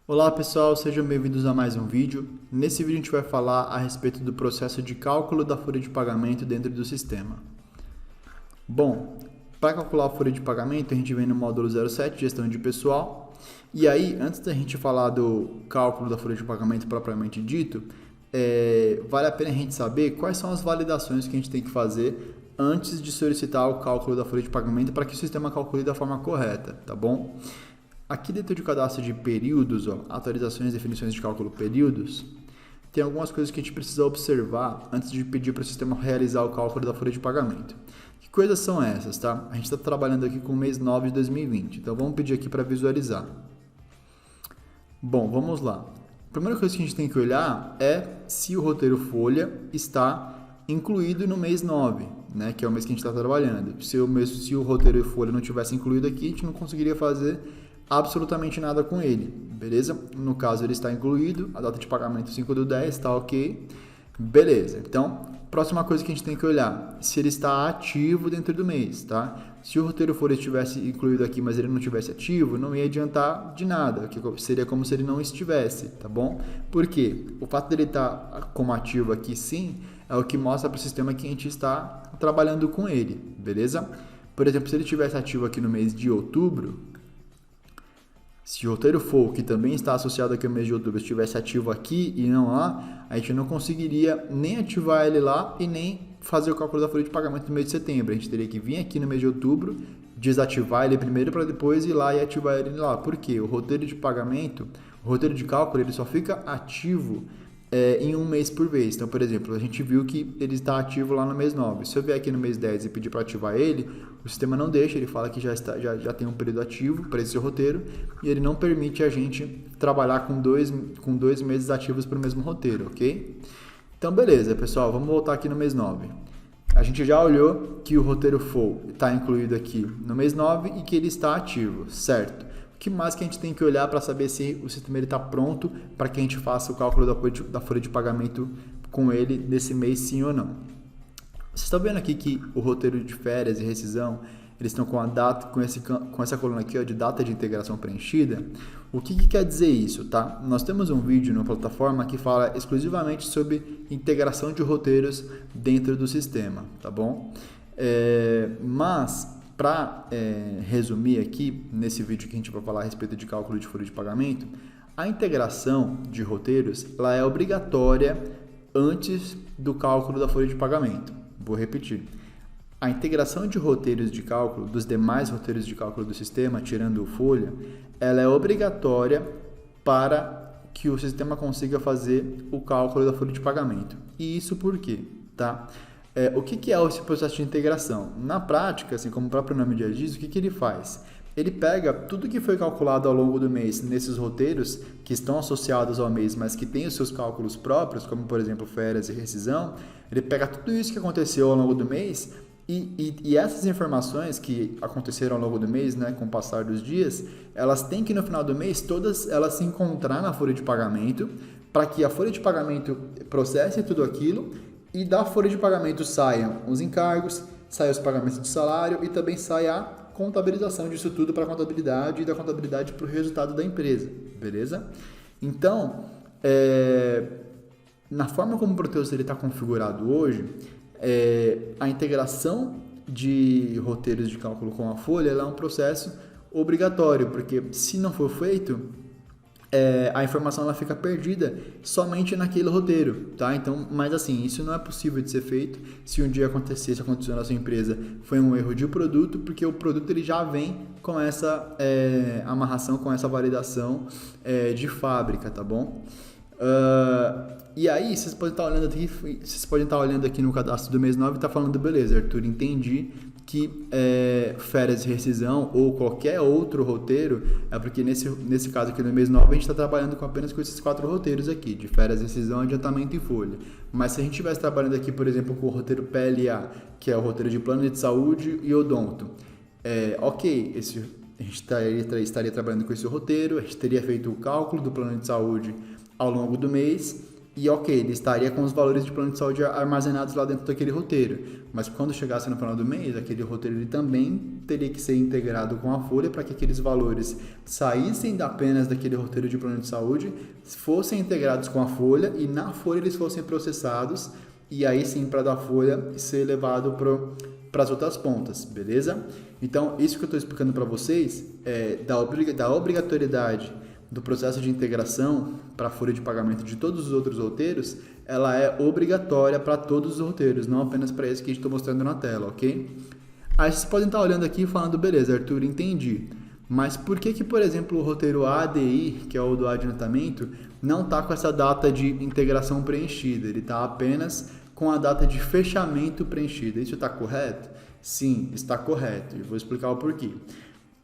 Olá pessoal, sejam bem-vindos a mais um vídeo. Nesse vídeo a gente vai falar a respeito do processo de cálculo da folha de pagamento dentro do sistema. Bom, para calcular a folha de pagamento a gente vem no módulo 07, gestão de pessoal. E aí, antes da gente falar do cálculo da folha de pagamento propriamente dito, vale a pena a gente saber quais são as validações que a gente tem que fazer antes de solicitar o cálculo da folha de pagamento para que o sistema calcule da forma correta, tá bom? Aqui dentro do cadastro de períodos, atualizações e definições de cálculo períodos, tem algumas coisas que a gente precisa observar antes de pedir para o sistema realizar o cálculo da folha de pagamento. Que coisas são essas, tá? A gente está trabalhando aqui com o mês 9 de 2020, então vamos pedir aqui para visualizar. Bom, vamos lá. A primeira coisa que a gente tem que olhar é se o roteiro folha está incluído no mês 9, né, que é o mês que a gente está trabalhando. Se o roteiro folha não tivesse incluído aqui, a gente não conseguiria fazer absolutamente nada com ele, beleza? No caso ele está incluído, a data de pagamento 5/10, está ok, beleza. Então, próxima coisa que a gente tem que olhar, se ele está ativo dentro do mês, tá? Se o roteiro folha estivesse incluído aqui, mas ele não estivesse ativo, não ia adiantar de nada, que seria como se ele não estivesse, tá bom? Por quê? O fato dele estar como ativo aqui sim, é o que mostra para o sistema que a gente está trabalhando com ele, beleza? Por exemplo, se ele estivesse ativo aqui no mês de outubro, se o roteiro for, que também está associado aqui ao mês de outubro, estivesse ativo aqui e não lá, a gente não conseguiria nem ativar ele lá e nem fazer o cálculo da folha de pagamento no mês de setembro. A gente teria que vir aqui no mês de outubro, desativar ele primeiro para depois ir lá e ativar ele lá. Por quê? O roteiro de pagamento, o roteiro de cálculo, ele só fica ativo em um mês por vez. Então, por exemplo, a gente viu que ele está ativo lá no mês 9. Se eu vier aqui no mês 10 e pedir para ativar ele, o sistema não deixa, ele fala que já tem um período ativo para esse roteiro e ele não permite a gente trabalhar com dois meses ativos para o mesmo roteiro, ok? Então, beleza, pessoal, vamos voltar aqui no mês 9. A gente já olhou que o roteiro full está incluído aqui no mês 9 e que ele está ativo, certo? O que mais que a gente tem que olhar para saber se o sistema está pronto para que a gente faça o cálculo da folha de pagamento com ele nesse mês, sim ou não? Vocês estão vendo aqui que o roteiro de férias e rescisão, eles estão com a data, com essa coluna aqui, ó, de data de integração preenchida. O que quer dizer isso, tá? Nós temos um vídeo na plataforma que fala exclusivamente sobre integração de roteiros dentro do sistema, tá bom? Mas, para resumir aqui, nesse vídeo que a gente vai falar a respeito de cálculo de folha de pagamento, a integração de roteiros ela é obrigatória antes do cálculo da folha de pagamento. Vou repetir. A integração de roteiros de cálculo, dos demais roteiros de cálculo do sistema, tirando o folha, ela é obrigatória para que o sistema consiga fazer o cálculo da folha de pagamento. E isso por quê? Tá? O que é esse processo de integração? Na prática, assim como o próprio nome já diz, o que ele faz? Ele pega tudo que foi calculado ao longo do mês nesses roteiros que estão associados ao mês, mas que têm os seus cálculos próprios, como por exemplo férias e rescisão, ele pega tudo isso que aconteceu ao longo do mês e essas informações que aconteceram ao longo do mês, né, com o passar dos dias, elas têm que no final do mês todas elas se encontrar na folha de pagamento para que a folha de pagamento processe tudo aquilo e da folha de pagamento saiam os encargos, saiam os pagamentos de salário e também saia a contabilização disso tudo para a contabilidade e da contabilidade para o resultado da empresa, beleza? Então, na forma como o Proteus está configurado hoje, a integração de roteiros de cálculo com a folha ela é um processo obrigatório, porque se não for feito, a informação ela fica perdida somente naquele roteiro, tá? Então, mas assim, isso não é possível de ser feito se um dia acontecer, se aconteceu na sua empresa, foi um erro de produto, porque o produto ele já vem com essa amarração, com essa validação de fábrica, tá bom? E aí, vocês podem estar olhando aqui no cadastro do mês 9 e estar falando, beleza, Arthur, entendi que férias de rescisão ou qualquer outro roteiro, porque nesse caso aqui no mês 9 a gente está trabalhando apenas com esses 4 roteiros aqui, de férias, rescisão, adiantamento e folha. Mas se a gente estivesse trabalhando aqui, por exemplo, com o roteiro PLA, que é o roteiro de plano de saúde e odonto, ok, a gente estaria trabalhando com esse roteiro, a gente teria feito o cálculo do plano de saúde ao longo do mês e ok, ele estaria com os valores de plano de saúde armazenados lá dentro daquele roteiro, mas quando chegasse no final do mês, aquele roteiro ele também teria que ser integrado com a folha para que aqueles valores saíssem apenas daquele roteiro de plano de saúde, fossem integrados com a folha e na folha eles fossem processados e aí sim para da folha ser levado para as outras pontas, beleza? Então, isso que eu estou explicando para vocês é da obrigatoriedade do processo de integração para a folha de pagamento de todos os outros roteiros, ela é obrigatória para todos os roteiros, não apenas para esse que a gente está mostrando na tela, ok? Aí vocês podem estar olhando aqui e falando, beleza, Arthur, entendi. Mas por que, por exemplo, o roteiro ADI, que é o do adiantamento, não está com essa data de integração preenchida? Ele está apenas com a data de fechamento preenchida. Isso está correto? Sim, está correto. E vou explicar o porquê.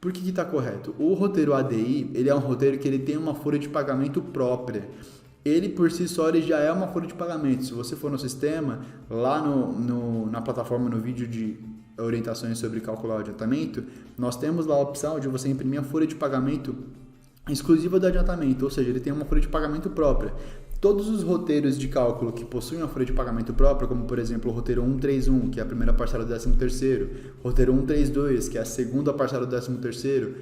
Por que está correto? O roteiro ADI, ele é um roteiro que ele tem uma folha de pagamento própria. Ele, por si só, ele já é uma folha de pagamento. Se você for no sistema, lá na plataforma, no vídeo de orientações sobre calcular o adiantamento, nós temos lá a opção de você imprimir a folha de pagamento exclusiva do adiantamento, ou seja, ele tem uma folha de pagamento própria. Todos os roteiros de cálculo que possuem uma folha de pagamento própria, como por exemplo o roteiro 131, que é a primeira parcela do 13º, roteiro 132, que é a segunda parcela do 13º,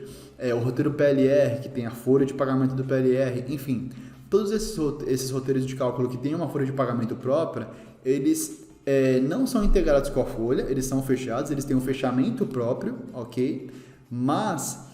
o roteiro PLR, que tem a folha de pagamento do PLR, enfim, todos esses roteiros de cálculo que têm uma folha de pagamento própria, eles não são integrados com a folha, eles são fechados, eles têm um fechamento próprio, ok? Mas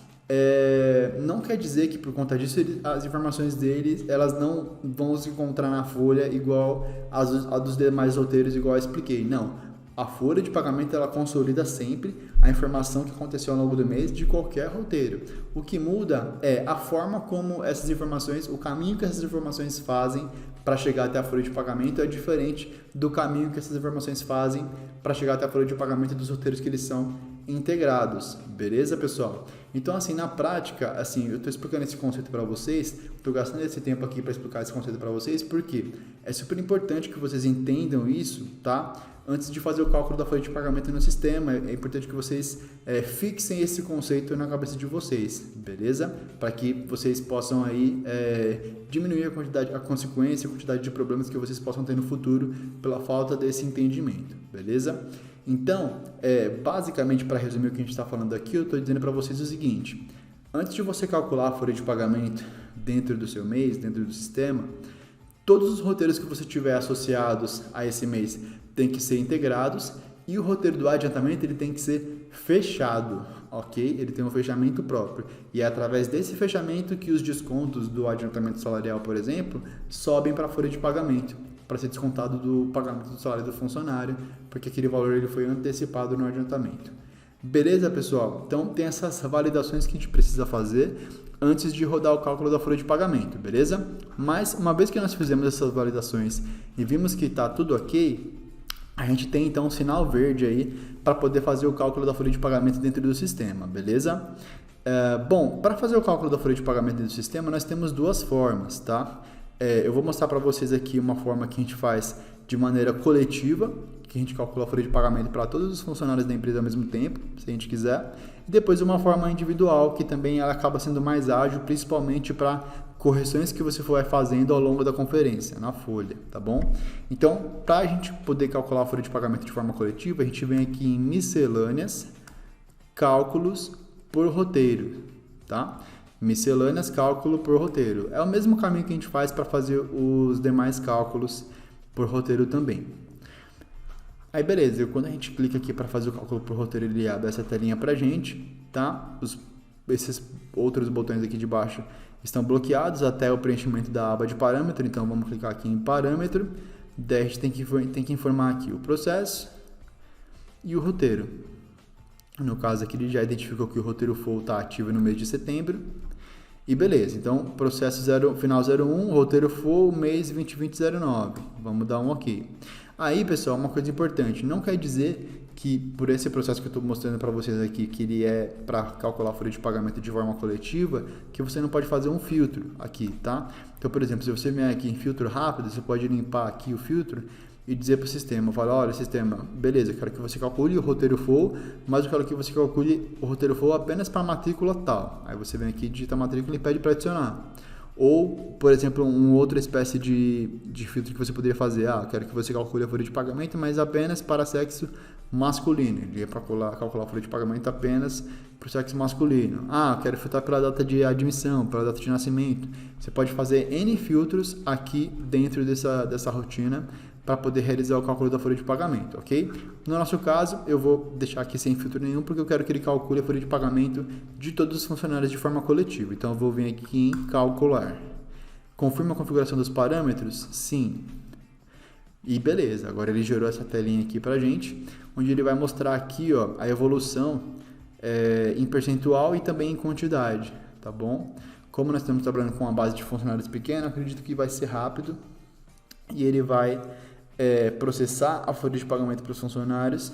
não quer dizer que por conta disso as informações deles elas não vão se encontrar na folha igual a dos demais roteiros, igual eu expliquei. Não, a folha de pagamento ela consolida sempre a informação que aconteceu ao longo do mês de qualquer roteiro. O que muda é a forma como essas informações, o caminho que essas informações fazem para chegar até a folha de pagamento é diferente do caminho que essas informações fazem para chegar até a folha de pagamento dos roteiros que eles são integrados, beleza, pessoal? Então, assim, na prática, assim, eu estou explicando esse conceito para vocês, estou gastando esse tempo aqui para explicar esse conceito para vocês, porque é super importante que vocês entendam isso, tá? Antes de fazer o cálculo da folha de pagamento no sistema, é importante que vocês fixem esse conceito na cabeça de vocês, beleza? Para que vocês possam aí diminuir a consequência, a quantidade de problemas que vocês possam ter no futuro pela falta desse entendimento, beleza? Então, basicamente, para resumir o que a gente está falando aqui, eu estou dizendo para vocês o seguinte: antes de você calcular a folha de pagamento dentro do seu mês, dentro do sistema, todos os roteiros que você tiver associados a esse mês têm que ser integrados e o roteiro do adiantamento ele tem que ser fechado, ok? Ele tem um fechamento próprio e é através desse fechamento que os descontos do adiantamento salarial, por exemplo, sobem para a folha de pagamento, para ser descontado do pagamento do salário do funcionário, porque aquele valor ele foi antecipado no adiantamento. Beleza, pessoal? Então, tem essas validações que a gente precisa fazer antes de rodar o cálculo da folha de pagamento, beleza? Mas, uma vez que nós fizemos essas validações e vimos que está tudo ok, a gente tem, então, um sinal verde aí para poder fazer o cálculo da folha de pagamento dentro do sistema, beleza? Bom, para fazer o cálculo da folha de pagamento dentro do sistema, nós temos duas formas, tá? Eu vou mostrar para vocês aqui uma forma que a gente faz de maneira coletiva, que a gente calcula a folha de pagamento para todos os funcionários da empresa ao mesmo tempo, se a gente quiser, e depois uma forma individual, que também ela acaba sendo mais ágil, principalmente para correções que você for fazendo ao longo da conferência, na folha, tá bom? Então, para a gente poder calcular a folha de pagamento de forma coletiva, a gente vem aqui em miscelâneas, cálculos por roteiro, tá? Miscelâneas, cálculo por roteiro. É o mesmo caminho que a gente faz para fazer os demais cálculos por roteiro também. Aí beleza, quando a gente clica aqui para fazer o cálculo por roteiro, ele abre essa telinha para a gente, tá? Esses outros botões aqui de baixo estão bloqueados até o preenchimento da aba de parâmetro, então vamos clicar aqui em parâmetro, daí a gente tem que informar aqui o processo e o roteiro. No caso aqui ele já identificou que o roteiro full está ativo no mês de setembro. E beleza, então processo final 01, roteiro full, mês 2020-09. Vamos dar um OK. Aí, pessoal, uma coisa importante, não quer dizer que por esse processo que eu estou mostrando para vocês aqui, que ele é para calcular a folha de pagamento de forma coletiva, que você não pode fazer um filtro aqui, tá? Então, por exemplo, se você vier aqui em filtro rápido, você pode limpar aqui o filtro e dizer para o sistema, falar, olha, sistema, beleza, eu quero que você calcule o roteiro full, mas eu quero que você calcule o roteiro full apenas para a matrícula tal. Aí você vem aqui, digita a matrícula e pede para adicionar. Ou, por exemplo, uma outra espécie de filtro que você poderia fazer. Quero que você calcule a folha de pagamento, mas apenas para sexo masculino. Ele ia calcular a folha de pagamento apenas para o sexo masculino. Quero filtrar pela data de admissão, pela data de nascimento. Você pode fazer N filtros aqui dentro dessa rotina para poder realizar o cálculo da folha de pagamento, ok? No nosso caso, eu vou deixar aqui sem filtro nenhum, porque eu quero que ele calcule a folha de pagamento de todos os funcionários de forma coletiva. Então, eu vou vir aqui em calcular. Confirma a configuração dos parâmetros? Sim. E beleza, agora ele gerou essa telinha aqui pra gente, onde ele vai mostrar aqui a evolução em percentual e também em quantidade, tá bom? Como nós estamos trabalhando com uma base de funcionários pequena, acredito que vai ser rápido e ele vai processar a folha de pagamento para os funcionários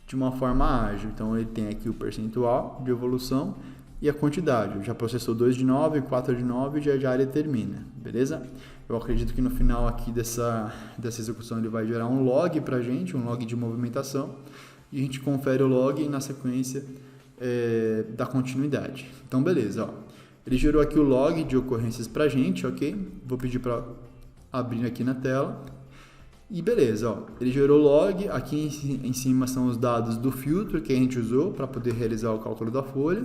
de uma forma ágil. Então, ele tem aqui o percentual de evolução e a quantidade. Já processou 2 de 9, 4 de 9 e já ele termina, beleza? Eu acredito que no final aqui dessa execução ele vai gerar um log para a gente, um log de movimentação, e a gente confere o log na sequência da continuidade. Então, beleza, ele gerou aqui o log de ocorrências para a gente, ok? Vou pedir para abrir aqui na tela. E beleza, ele gerou o log, aqui em cima são os dados do filtro que a gente usou para poder realizar o cálculo da folha.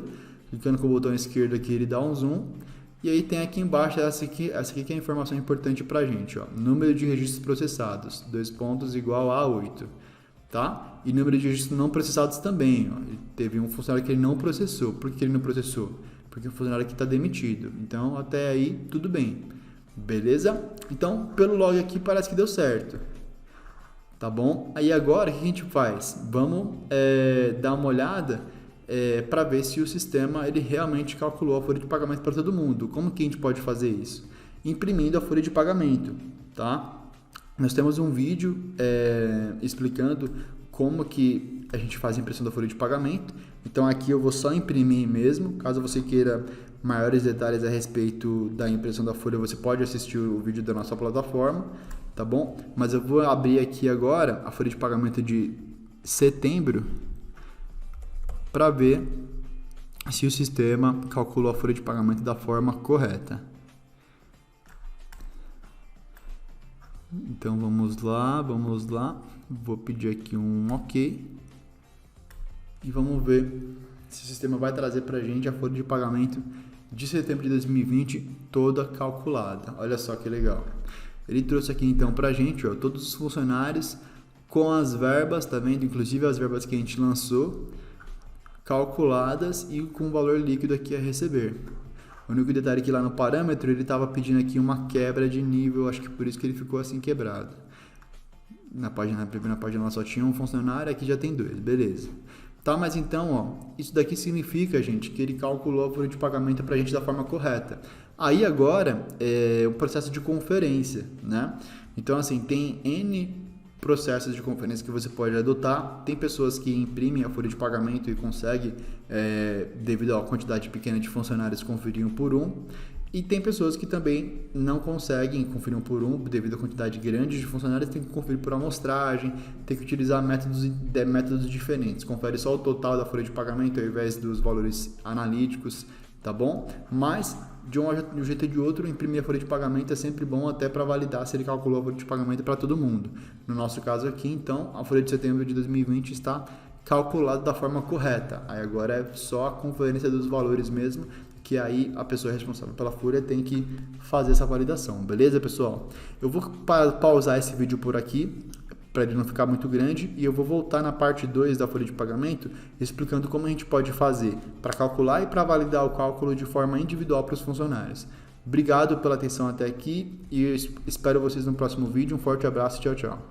Clicando com o botão esquerdo aqui, ele dá um zoom. E aí tem aqui embaixo, essa aqui que é a informação importante para a gente. Número de registros processados, 2 pontos igual a 8. Tá? E número de registros não processados também. Teve um funcionário que ele não processou. Por que ele não processou? Porque o funcionário aqui está demitido. Então, até aí, tudo bem. Beleza? Então, pelo log aqui, parece que deu certo. Tá bom? Aí agora, o que a gente faz? Vamos dar uma olhada para ver se o sistema ele realmente calculou a folha de pagamento para todo mundo. Como que a gente pode fazer isso? Imprimindo a folha de pagamento. Tá? Nós temos um vídeo explicando como que a gente faz a impressão da folha de pagamento. Então, aqui eu vou só imprimir mesmo. Caso você queira maiores detalhes a respeito da impressão da folha, você pode assistir o vídeo da nossa plataforma, tá bom? Mas eu vou abrir aqui agora a folha de pagamento de setembro para ver se o sistema calculou a folha de pagamento da forma correta. Então vamos lá. Vou pedir aqui um OK e vamos ver se o sistema vai trazer para a gente a folha de pagamento de setembro de 2020 toda calculada. Olha só que legal. Ele trouxe aqui então para a gente todos os funcionários com as verbas, tá vendo? Inclusive as verbas que a gente lançou, calculadas e com o valor líquido aqui a receber. O único detalhe é que lá no parâmetro ele estava pedindo aqui uma quebra de nível, acho que por isso que ele ficou assim quebrado. Na primeira página só tinha um funcionário, aqui já tem 2, beleza. Tá, mas então, isso daqui significa, gente, que ele calculou a folha de pagamento para a gente da forma correta. Aí agora é o processo de conferência, né? Então, assim, tem N processos de conferência que você pode adotar. Tem pessoas que imprimem a folha de pagamento e conseguem, devido à quantidade pequena de funcionários, conferir um por um. E tem pessoas que também não conseguem conferir um por um, devido à quantidade grande de funcionários, tem que conferir por amostragem, tem que utilizar métodos diferentes. Confere só o total da folha de pagamento ao invés dos valores analíticos, tá bom? Mas, de um jeito ou de outro, imprimir a folha de pagamento é sempre bom até para validar se ele calculou a folha de pagamento para todo mundo. No nosso caso aqui, então, a folha de setembro de 2020 está calculada da forma correta. Aí agora é só a conferência dos valores mesmo, que aí a pessoa responsável pela folha tem que fazer essa validação, beleza, pessoal? Eu vou pausar esse vídeo por aqui, para ele não ficar muito grande, e eu vou voltar na parte 2 da folha de pagamento, explicando como a gente pode fazer para calcular e para validar o cálculo de forma individual para os funcionários. Obrigado pela atenção até aqui, e eu espero vocês no próximo vídeo. Um forte abraço, tchau, tchau.